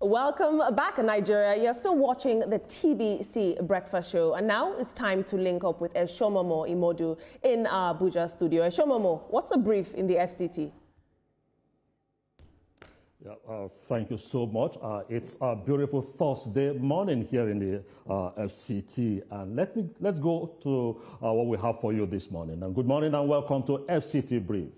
Welcome back, Nigeria. You're still watching the TVC Breakfast Show, and now it's time to link up with Eshomomo Imodu in our Abuja studio. Eshomomo, what's the brief in the FCT? Yeah, thank you so much. It's a beautiful Thursday morning here in the FCT, and let's go to what we have for you this morning. And good morning and welcome to FCT Brief.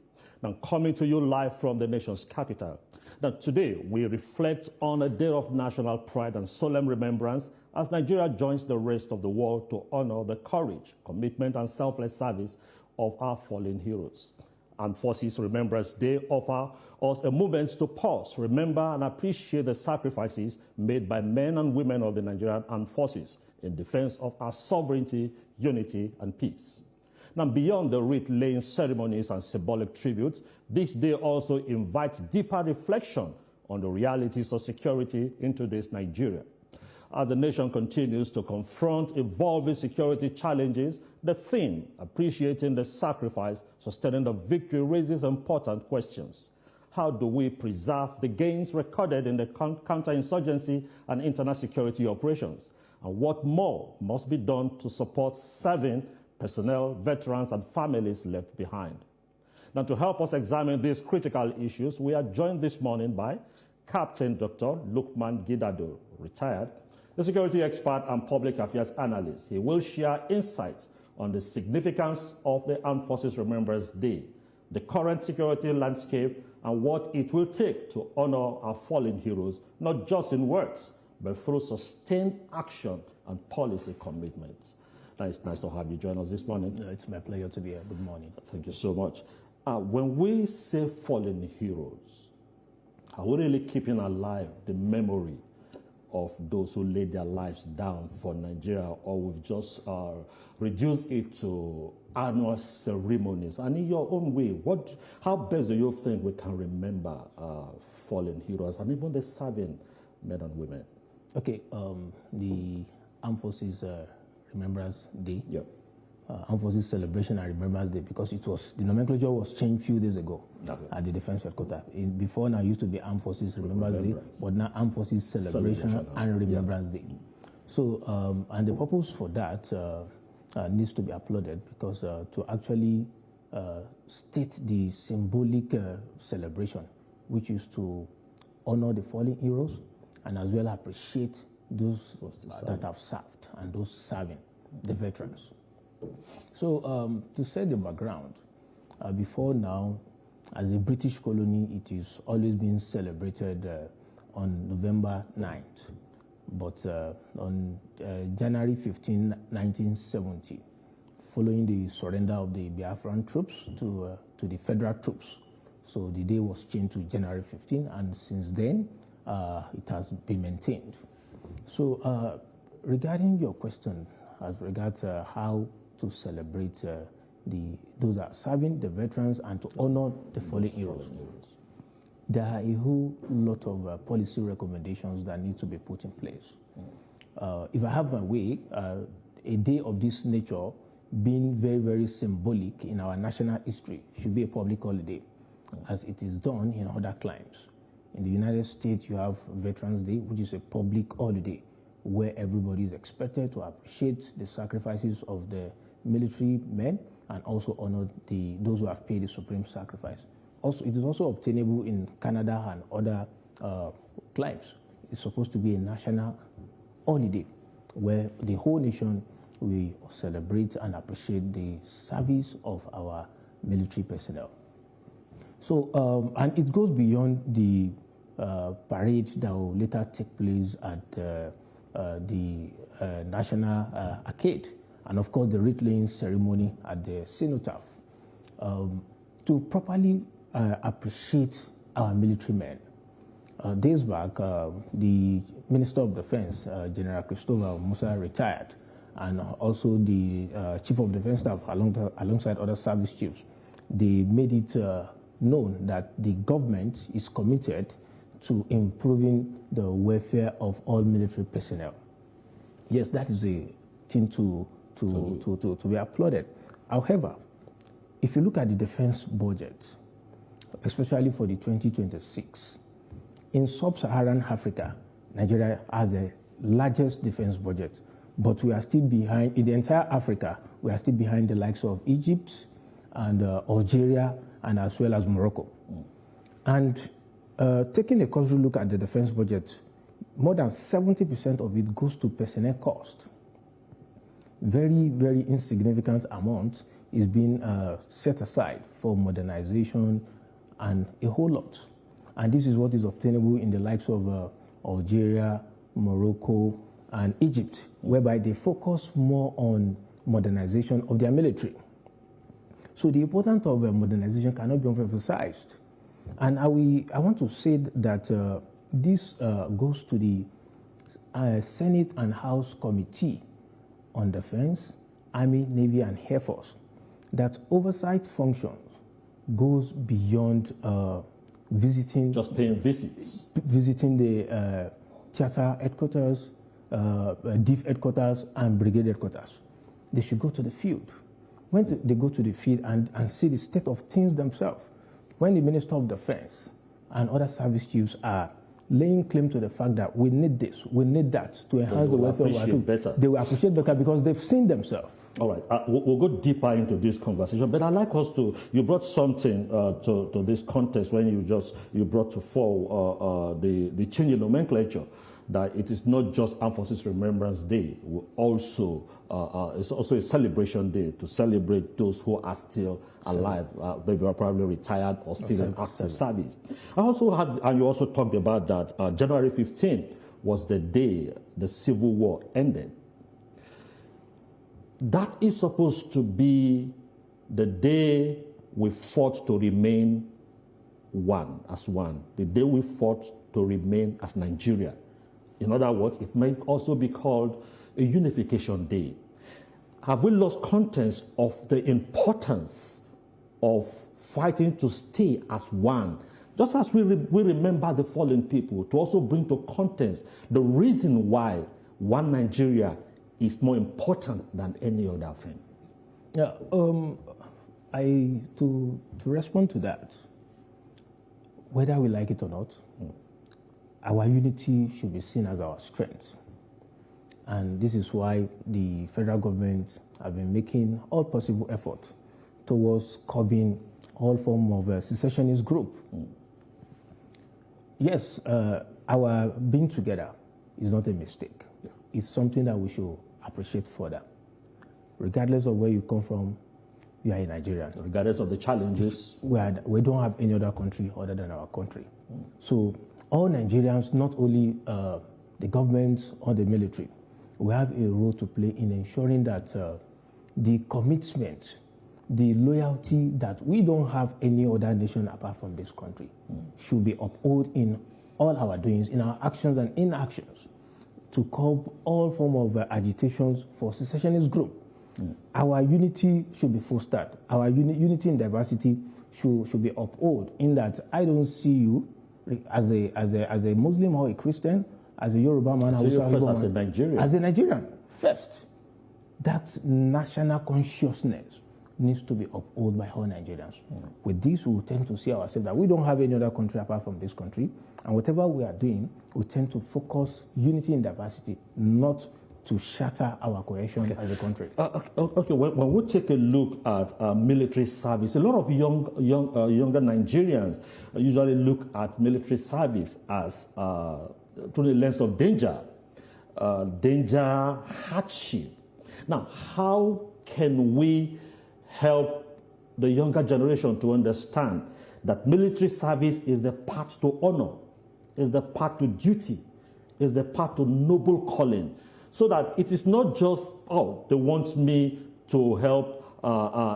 Now, coming to you live from the nation's capital. Now, today we reflect on a day of national pride and solemn remembrance as Nigeria joins the rest of the world to honor the courage, commitment, and selfless service of our fallen heroes. Armed Forces Remembrance Day offer us a moment to pause, remember, and appreciate the sacrifices made by men and women of the Nigerian Armed Forces in defense of our sovereignty, unity, and peace. Now, beyond the wreath-laying ceremonies and symbolic tributes, this day also invites deeper reflection on the realities of security in today's Nigeria. As the nation continues to confront evolving security challenges, the theme, appreciating the sacrifice, sustaining the victory, raises important questions. How do we preserve the gains recorded in the counterinsurgency and internal security operations? And what more must be done to support serving personnel, veterans, and families left behind? Now, to help us examine these critical issues, we are joined this morning by Captain Dr. Lukman Gidado, retired, the security expert and public affairs analyst. He will share insights on the significance of the Armed Forces Remembrance Day, the current security landscape, and what it will take to honor our fallen heroes, not just in words, but through sustained action and policy commitments. It's nice to have you join us this morning. It's my pleasure to be here. Good morning. Thank you so much. When we say fallen heroes, are we really keeping alive the memory of those who laid their lives down for Nigeria, or we've just reduced it to annual ceremonies? And in your own way, how best do you think we can remember fallen heroes and even the serving men and women? Okay, the Armed Forces Remembrance Day, yep. Armed Forces Celebration and Remembrance Day, because the nomenclature was changed a few days ago at the Defense Headquarters. Before now, it used to be Armed Forces Remembrance Day, but now Armed Forces Celebration and Remembrance Day. So, and the purpose for that needs to be applauded, because to actually state the symbolic celebration, which is to honor the fallen heroes and as well appreciate those that have served and those serving, the veterans. So to set the background, before now, as a British colony, it is always been celebrated on November 9th. But on January 15, 1970, following the surrender of the Biafran troops to the federal troops, so the day was changed to January 15, and since then, it has been maintained. So regarding your question as regards how to celebrate those that are serving, the veterans, and to honor the fallen heroes, there are a whole lot of policy recommendations that need to be put in place. If I have my way, a day of this nature, being very, very symbolic in our national history, should be a public holiday, as it is done in other climes. In the United States, you have Veterans Day, which is a public holiday, where everybody is expected to appreciate the sacrifices of the military men and also honor those who have paid the supreme sacrifice. Also, it is also obtainable in Canada and other climes. It's supposed to be a national holiday where the whole nation will celebrate and appreciate the service of our military personnel. So, and it goes beyond the parade that will later take place at the National Arcade, and of course the wreath-laying ceremony at the Cenotaph. To properly appreciate our military men. Days back, the Minister of Defense, General Christopher Musa, retired, and also the Chief of Defense Staff, alongside other service chiefs, they made it known that the government is committed to improving the welfare of all military personnel. Yes, that is a thing to be applauded. However, if you look at the defense budget, especially for the 2026, in sub-Saharan Africa, Nigeria has the largest defense budget, but we are still behind, in the entire Africa, we are still behind the likes of Egypt and Algeria and as well as Morocco. And taking a closer look at the defense budget, more than 70% of it goes to personnel cost. Very, very insignificant amount is being set aside for modernization and a whole lot. And this is what is obtainable in the likes of Algeria, Morocco, and Egypt, whereby they focus more on modernization of their military. So the importance of modernization cannot be emphasized. And I want to say that this goes to the Senate and House Committee on Defense, Army, Navy, and Air Force, that oversight functions goes beyond visiting... Just paying visits. Visiting the theater headquarters, DIF headquarters, and brigade headquarters. They should go to the field. When they go to the field and see the state of things themselves, when the Minister of Defense and other service chiefs are laying claim to the fact that we need this, we need that to enhance the welfare of our troops, they will appreciate better because they've seen themselves. All right, we'll go deeper into this conversation, but I'd like us to, you brought something to this context when you brought to fore the change in nomenclature, that it is not just Armed Forces Remembrance Day, it's also a celebration day to celebrate those who are still alive, maybe are probably retired or still in active service. I also had, and you also talked about that January 15th was the day the Civil War ended. That is supposed to be the day we fought to remain one, as one. The day we fought to remain as Nigeria. In other words, it may also be called a unification day. Have we lost context of the importance of fighting to stay as one? Just as we remember the fallen people, to also bring to context the reason why one Nigeria is more important than any other thing. Yeah, to respond to that, whether we like it or not, our unity should be seen as our strength. And this is why the federal government have been making all possible effort towards curbing all form of secessionist group. Yes, our being together is not a mistake. It's something that we should appreciate further. Regardless of where you come from, you are a Nigerian. Regardless of the challenges. We don't have any other country other than our country. So all Nigerians, not only the government or the military, we have a role to play in ensuring that the commitment, the loyalty that we don't have any other nation apart from this country should be upheld in all our doings, in our actions and inactions, to curb all form of agitations for secessionist group. Our unity should be fostered. Our unity in diversity should be upheld, in that I don't see you as a Muslim or a Christian, as a Yoruba man, as a Nigerian. As a Nigerian, first. That national consciousness needs to be upheld by all Nigerians. With this, we will tend to see ourselves that we don't have any other country apart from this country, and whatever we are doing, we tend to focus unity in diversity, not to shatter our cohesion as a country. Okay, when we take a look at military service, a lot of younger Nigerians usually look at military service as through the lens of danger, hardship. Now, how can we help the younger generation to understand that military service is the path to honor, is the path to duty, is the path to noble calling, so that it is not just, they want me to help,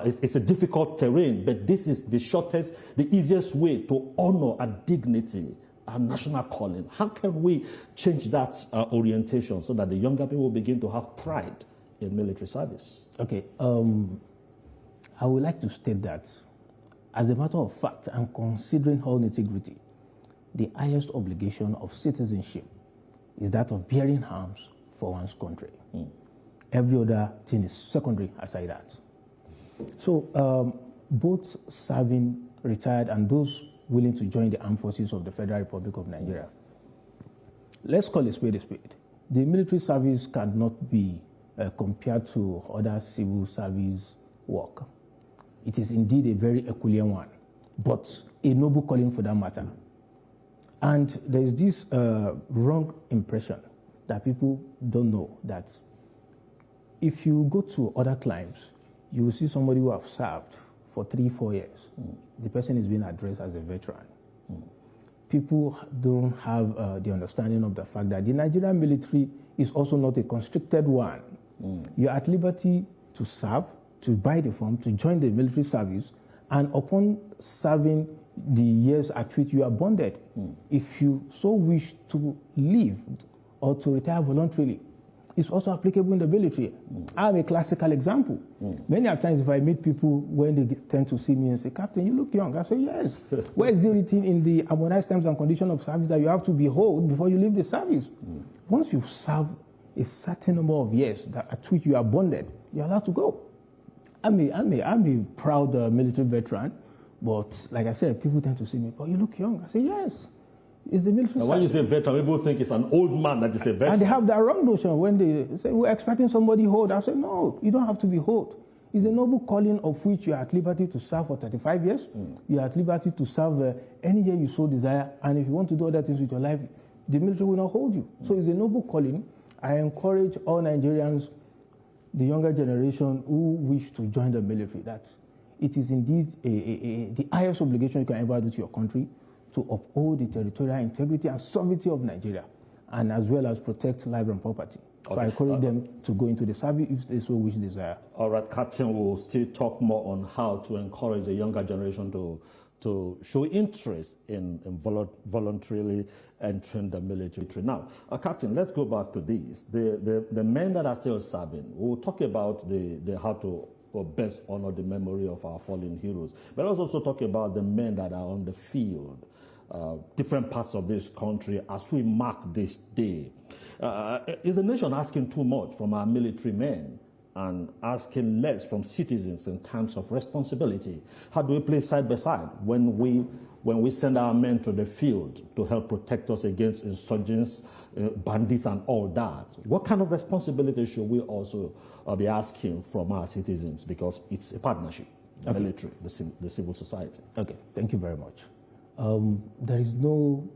it's a difficult terrain, but this is the shortest, the easiest way to honor and dignity, and national calling. How can we change that orientation so that the younger people begin to have pride in military service? Okay, I would like to state that, as a matter of fact, and considering all integrity, the highest obligation of citizenship is that of bearing arms for one's country. Every other thing is secondary aside that. So both serving, retired, and those willing to join the armed forces of the Federal Republic of Nigeria, let's call a spade a spade. The military service cannot be compared to other civil service work. It is indeed a very Herculean one, but a noble calling for that matter. And there is this wrong impression that people don't know that if you go to other climes, you will see somebody who have served for 3-4 years. The person is being addressed as a veteran. People don't have the understanding of the fact that the Nigerian military is also not a constricted one. You're at liberty to serve, to buy the form, to join the military service, and upon serving the years at which you are bonded, if you so wish to leave or to retire voluntarily, it's also applicable in the military. I have a classical example. Many a times if I meet people, when they tend to see me and say, Captain, you look young, I say, yes. Where is it written in the harmonized terms and conditions of service that you have to be old before you leave the service? Once you've served a certain number of years at which you are bonded, you're allowed to go. I'm a proud military veteran, but like I said, people tend to see me, oh, you look young. I say, yes. It's the military. When you say veteran, people think it's an old man that is a veteran. And they have that wrong notion when they say, we're expecting somebody old. I say, no, you don't have to be old. It's a noble calling of which you are at liberty to serve for 35 years. You are at liberty to serve any year you so desire. And if you want to do other things with your life, the military will not hold you. So it's a noble calling. I encourage all Nigerians, the younger generation who wish to join the military, that it is indeed the highest obligation you can ever do to your country, to uphold the territorial integrity and sovereignty of Nigeria, and as well as protect life and property. Okay. So I encourage them to go into the service if they so wish desire. All right, Captain, we'll still talk more on how to encourage the younger generation to show interest in voluntarily entering the military. Now, Captain, let's go back to this. The men that are still serving, we'll talk about the how to best honor the memory of our fallen heroes. But let's also talk about the men that are on the field, different parts of this country as we mark this day. Is the nation asking too much from our military men and asking less from citizens in terms of responsibility? How do we play side by side when we send our men to the field to help protect us against insurgents, bandits and all that? What kind of responsibility should we also be asking from our citizens? Because it's a partnership, okay. Military, the civil society. Okay, thank you very much. There is no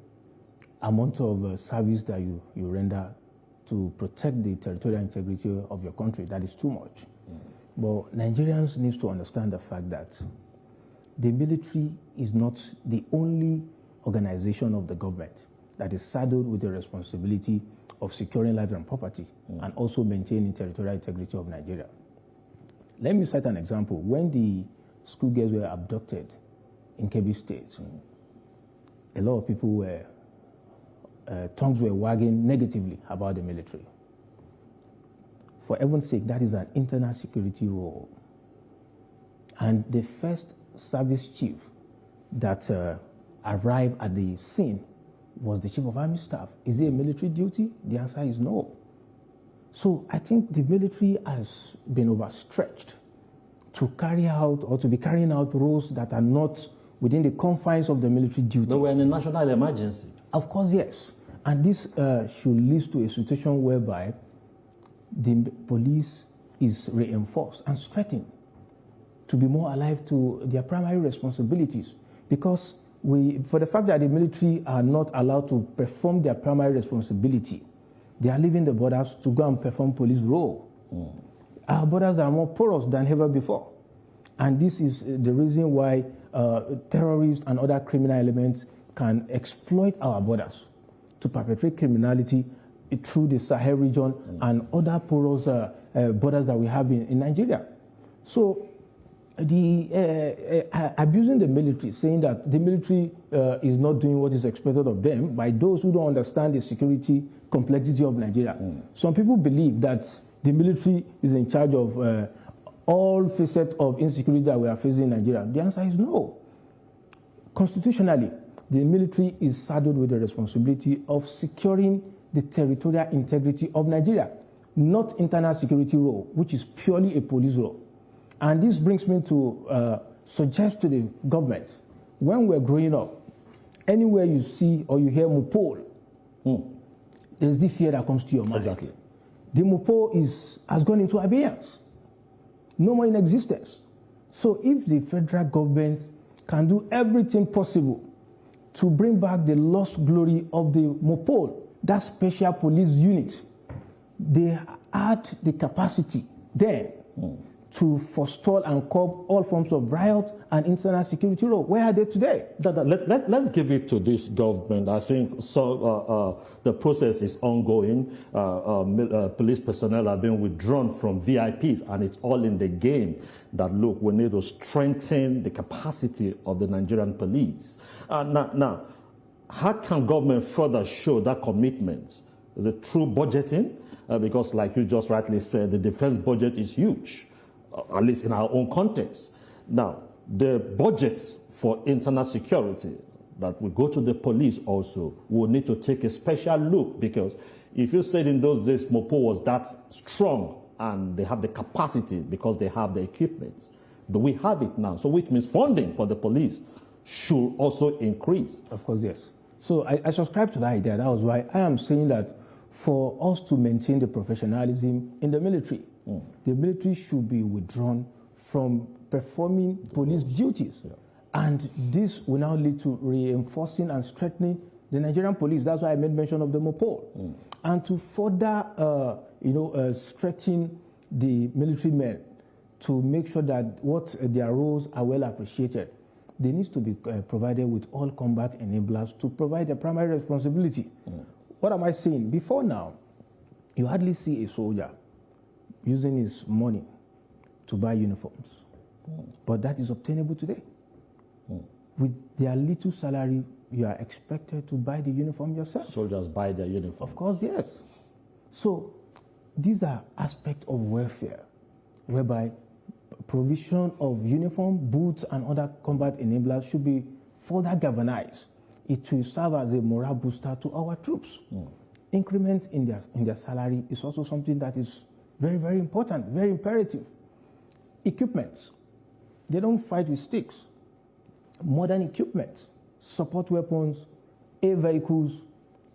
amount of service that you render to protect the territorial integrity of your country that is too much. But Nigerians need to understand the fact that the military is not the only organization of the government that is saddled with the responsibility of securing life and property and also maintaining territorial integrity of Nigeria. Let me cite an example. When the schoolgirls were abducted in Kebbi State, a lot of people were, tongues were wagging negatively about the military. For heaven's sake, that is an internal security role. And the first service chief that arrived at the scene was the Chief of Army Staff. Is it a military duty? The answer is no. So I think the military has been overstretched to carry out or to be carrying out roles that are not within the confines of the military duty. But we're in a national emergency. Of course, yes. And this should lead to a situation whereby the police is reinforced and strengthened to be more alive to their primary responsibilities. Because for the fact that the military are not allowed to perform their primary responsibility, they are leaving the borders to go and perform police role. Our borders are more porous than ever before. And this is the reason why terrorists and other criminal elements can exploit our borders to perpetrate criminality through the Sahel region and other porous borders that we have in Nigeria. So abusing the military, saying that the military is not doing what is expected of them by those who don't understand the security complexity of Nigeria. Some people believe that the military is in charge of all facets of insecurity that we are facing in Nigeria. The answer is no. Constitutionally, the military is saddled with the responsibility of securing the territorial integrity of Nigeria, not internal security role, which is purely a police role. And this brings me to suggest to the government, when we're growing up, anywhere you see or you hear Mupol, there's the fear that comes to your mind. Exactly. The Mopo has gone into abeyance, no more in existence. So if the federal government can do everything possible to bring back the lost glory of the Mopo, that special police unit, they had the capacity there to forestall and curb all forms of riot and internal security role. Where are they today? Let's give it to this government. I think the process is ongoing. Police personnel are being withdrawn from VIPs, and it's all in the game that, look, we need to strengthen the capacity of the Nigerian police. Now, how can government further show that commitment? Is it through budgeting? Because like you just rightly said, the defense budget is huge, at least in our own context. Now, the budgets for internal security that will go to the police also will need to take a special look, because if you said in those days Mopo was that strong and they have the capacity because they have the equipment, but we have it now. So which means funding for the police should also increase. Of course, yes. So I subscribe to that idea. That was why I am saying that for us to maintain the professionalism in the military, the military should be withdrawn from performing police duties. Yeah. And this will now lead to reinforcing and strengthening the Nigerian police. That's why I made mention of the Mopo. And to further, strengthen the military men to make sure that their roles are well appreciated, they need to be provided with all combat enablers to provide their primary responsibility. What am I saying? Before now, you hardly see a soldier using his money to buy uniforms. But that is obtainable today. With their little salary, you are expected to buy the uniform yourself. Soldiers buy their uniform. Of course, yes. So these are aspects of welfare, whereby provision of uniform, boots, and other combat enablers should be further galvanized. It will serve as a morale booster to our troops. Increment in their salary is also something that is very, very important, very imperative. Equipment. They don't fight with sticks. Modern equipment, support weapons, air vehicles.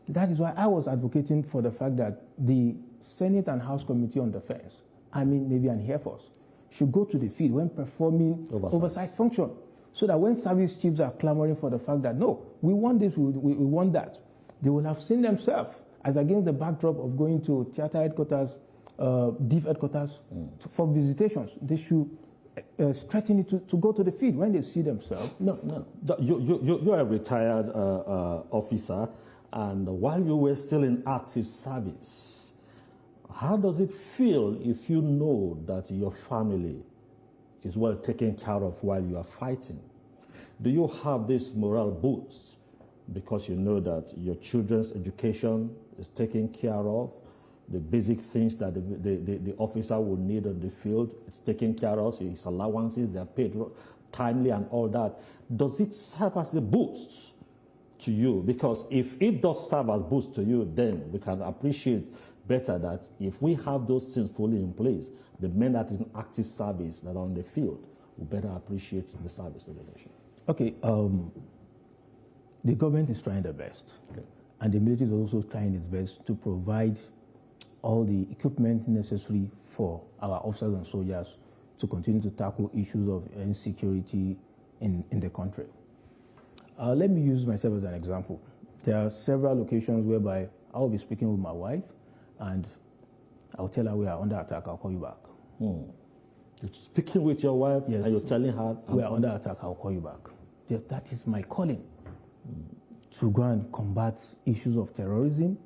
That is why I was advocating for the fact that the Senate and House Committee on Defense, Army, Navy, and Air Force should go to the field when performing oversight function, so that when service chiefs are clamoring for the fact that, no, we want this, we want that, they will have seen themselves as against the backdrop of going to theater headquarters, DIF headquarters for visitations. They should strengthen it to go to the field when they see themselves. No. You're a retired officer, and while you were still in active service, how does it feel if you know that your family is well taken care of while you are fighting? Do you have this morale boost because you know that your children's education is taken care of? The basic things that the officer will need on the field, it's taken care of, his allowances, they're paid timely and all that. Does it serve as a boost to you? Because if it does serve as a boost to you, then we can appreciate better that if we have those things fully in place, the men that are in active service that are on the field will better appreciate the service of the nation. Okay, the government is trying their best. Okay. And the military is also trying its best to provide all the equipment necessary for our officers and soldiers to continue to tackle issues of insecurity in the country. Let me use myself as an example. There are several occasions whereby I will be speaking with my wife and I'll tell her we are under attack, I'll call you back. You're speaking with your wife, yes, and you're telling her we are under attack, I'll call you back. That is my calling, to go and combat issues of terrorism,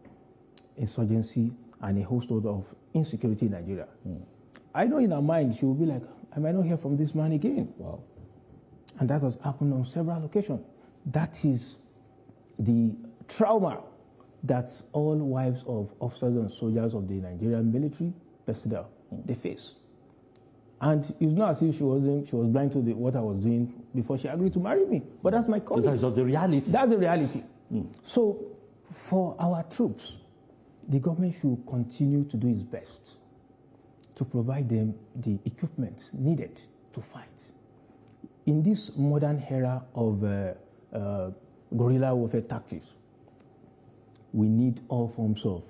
insurgency, and a host of insecurity in Nigeria. I know in her mind she will be like, I might not hear from this man again. Wow. And that has happened on several occasions. That is the trauma that all wives of officers and soldiers of the Nigerian military personnel they face. And it's not as if she was blind to what I was doing before she agreed to marry me. But that's my calling. That's just the reality. That's the reality. So for our troops, the government should continue to do its best to provide them the equipment needed to fight. In this modern era of guerrilla warfare tactics, we need all forms of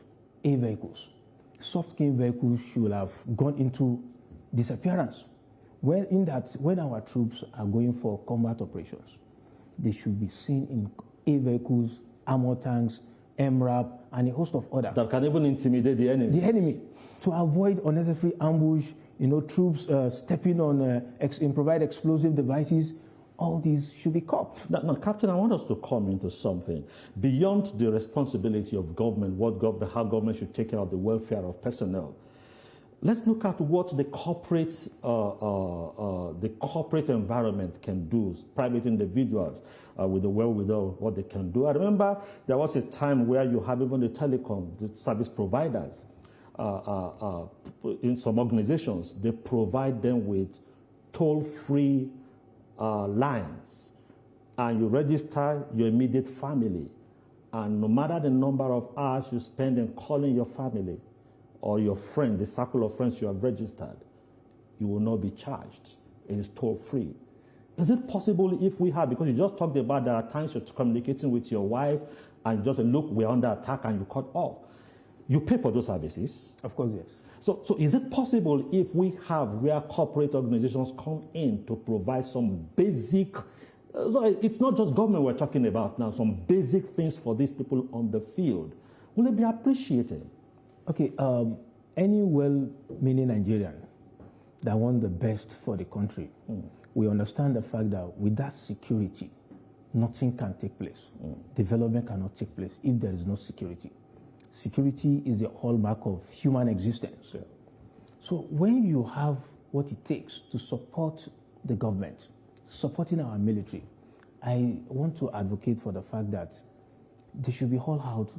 air vehicles. Soft-skin vehicles should have gone into disappearance. When our troops are going for combat operations, they should be seen in air vehicles, armor tanks, MRAP, and a host of others. That can even intimidate the enemy. The enemy, to avoid unnecessary ambush, troops stepping on improvised explosive devices. All these should be copped. Now, Captain, I want us to come into something. Beyond the responsibility of government, how government should take care of the welfare of personnel, let's look at what the corporate environment can do, private individuals with the wherewithal, what they can do. I remember there was a time where you have even the service providers. In some organizations, they provide them with toll-free lines, and you register your immediate family, and no matter the number of hours you spend in calling your family or your friend, the circle of friends you have registered, you will not be charged. It is toll-free. Is it possible if we have, because you just talked about there are times you're communicating with your wife and you just say, look, we're under attack, and you cut off. You pay for those services? Of course, yes. So is it possible if we have where corporate organizations come in to provide some basic, so it's not just government we're talking about now, some basic things for these people on the field, will it be appreciated? Okay, any well-meaning Nigerian that wants the best for the country, we understand the fact that without security, nothing can take place. Development cannot take place if there is no security. Security is the hallmark of human existence. Yeah. So when you have what it takes to support the government, supporting our military, I want to advocate for the fact that they should be all out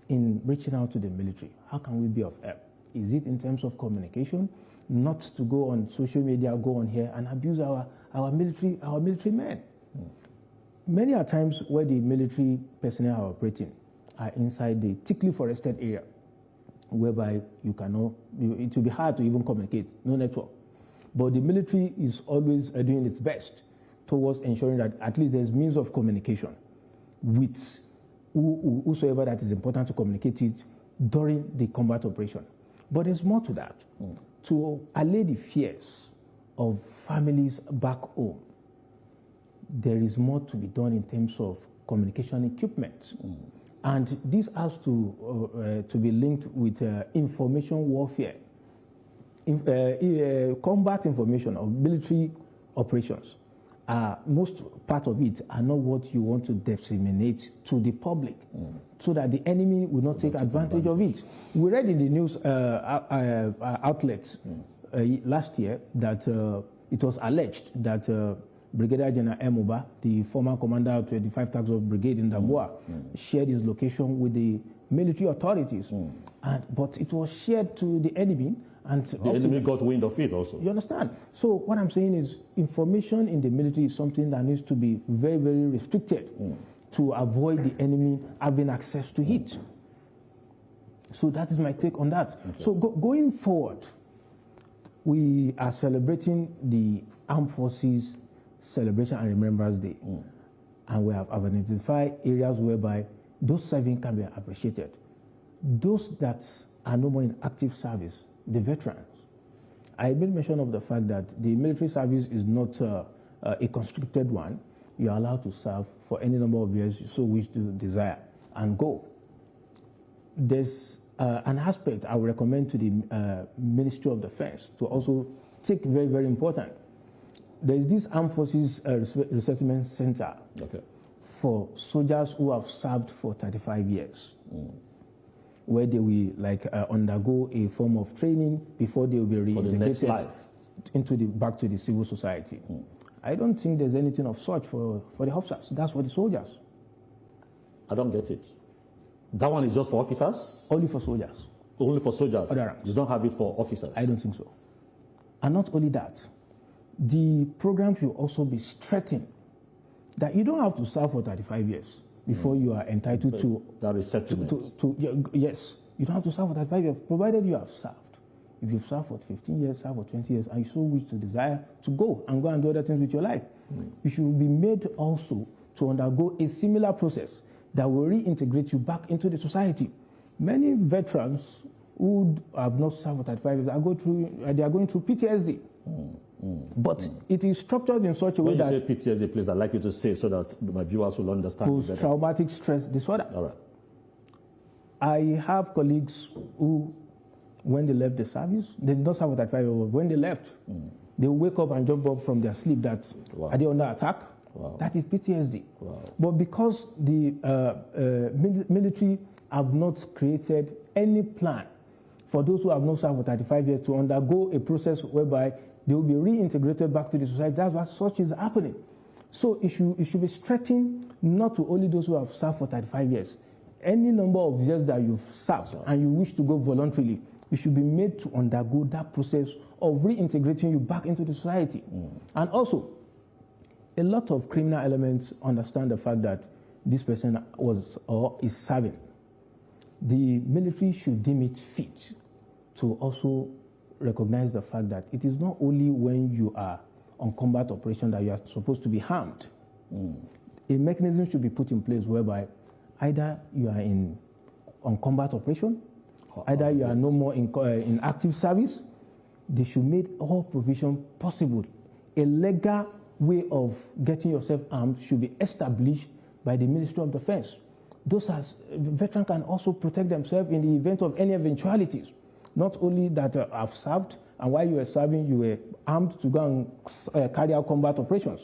in reaching out to the military. How can we be of help? Is it in terms of communication? Not to go on social media, go on here and abuse our military men. Many are times where the military personnel are operating are inside the thickly forested area, whereby it will be hard to even communicate, no network. But the military is always doing its best towards ensuring that at least there's means of communication with whosoever that is important to communicate it during the combat operation. But there's more to that. To allay the fears of families back home, there is more to be done in terms of communication equipment. And this has to be linked with information warfare. Combat information of military operations, most part of it are not what you want to disseminate to the public so that the enemy will not take advantage of it. We read in the news outlets last year that it was alleged that Brigadier General Emuba, the former commander of 25th Task Brigade in Damboa, shared his location with the military authorities. But it was shared to the enemy. And the enemy got wind of it also. You understand? So what I'm saying is information in the military is something that needs to be very, very restricted to avoid the enemy having access to it. So that is my take on that. Okay. So going forward, we are celebrating the Armed Forces Celebration and Remembrance Day. And we have identified areas whereby those serving can be appreciated. Those that are no more in active service, the veterans. I made mention of the fact that the military service is not a constricted one. You are allowed to serve for any number of years you so wish to desire and go. There's an aspect I would recommend to the Ministry of Defense to also take very, very important. There is this Armed Forces Resettlement Center for soldiers who have served for 35 years, where they will undergo a form of training before they will be reintegrated back to the civil society. I don't think there's anything of such for the officers. That's for the soldiers. I don't get it. That one is just for officers? Only for soldiers. Only for soldiers? Other ranks. You don't have it for officers? I don't think so. And not only that, the program will also be strengthened that you don't have to serve for 35 years before you are entitled to that resettlement. Yes, you don't have to serve for 35 years, provided you have served. If you've served for 15 years, served for 20 years, and you so wish to desire to go and do other things with your life, you should be made also to undergo a similar process. that will reintegrate you back into the society. Many veterans who have not served for 35 years they are going through PTSD. But it is structured in such a way that... When you say PTSD, please, I'd like you to say so that my viewers will understand. Post-traumatic stress disorder. All right. I have colleagues who, when they left the service, they did not serve for 35 years, when they left, they wake up and jump up from their sleep that, are they under attack? Wow. That is PTSD. Wow. But because the military have not created any plan for those who have not served for 35 years to undergo a process whereby they will be reintegrated back to the society, that's why such is happening. So it should be stretching not to only those who have served for 35 years. Any number of years that you've served and you wish to go voluntarily, you should be made to undergo that process of reintegrating you back into the society. And also, a lot of criminal elements understand the fact that this person was or is serving. The military should deem it fit to also recognize the fact that it is not only when you are on combat operation that you are supposed to be harmed. A mechanism should be put in place whereby either you are on combat operation, either you are no more in active service. They should make all provision possible. A legal way of getting yourself armed should be established by the Ministry of Defense. Veterans can also protect themselves in the event of any eventualities. Not only that have served, and while you were serving, you were armed to go and carry out combat operations.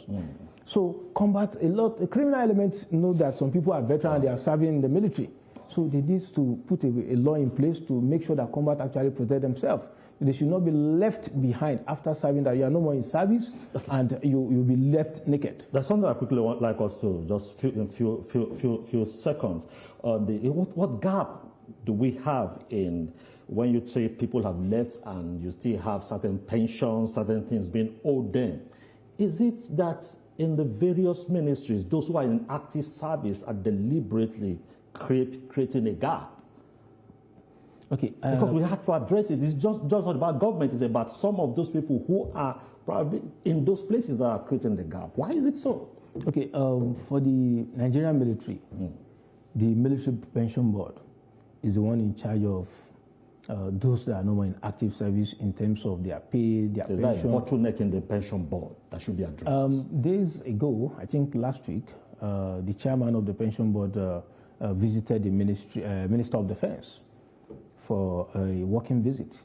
So criminal elements know that some people are veterans and they are serving in the military. So they need to put a law in place to make sure that combat actually protect themselves. They should not be left behind after serving, that you are no more in service and you'll be left naked. That's something I quickly want like us to just in few seconds. What gap do we have in when you say people have left and you still have certain pensions, certain things being owed them? Is it that in the various ministries, those who are in active service are deliberately creating a gap? Okay, because we have to address it. It's just not about government. It's about some of those people who are probably in those places that are creating the gap. Why is it so? Okay, for the Nigerian military, the Military Pension Board is the one in charge of those that are no more in active service in terms of their pay, their pension. Is that a bottleneck in the pension board that should be addressed? Days ago, I think last week, the chairman of the pension board visited the Minister of Defense for a working visit.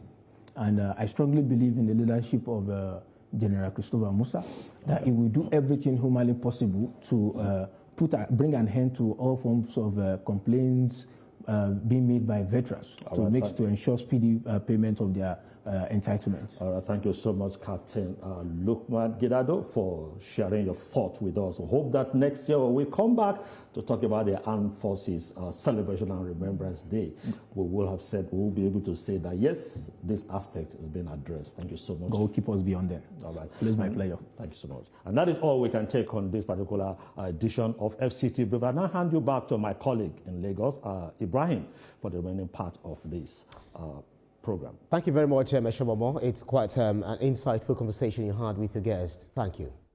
And I strongly believe in the leadership of General Christopher Musa, that he will do everything humanly possible to bring an end to all forms of complaints being made by veterans to ensure speedy payment of their entitlements. All right, thank you so much, Captain Lukman Gidado, for sharing your thoughts with us. We hope that next year when we come back to talk about the Armed Forces Celebration and Remembrance Day, we will be able to say that, yes, this aspect has been addressed. Thank you so much. God will keep us beyond them. All right. It's my pleasure. Thank you so much. And that is all we can take on this particular edition of FCT Brief. I now hand you back to my colleague in Lagos, Ibrahim, for the remaining part of this program. Thank you very much, Meshomomo. It's quite an insightful conversation you had with your guest. Thank you.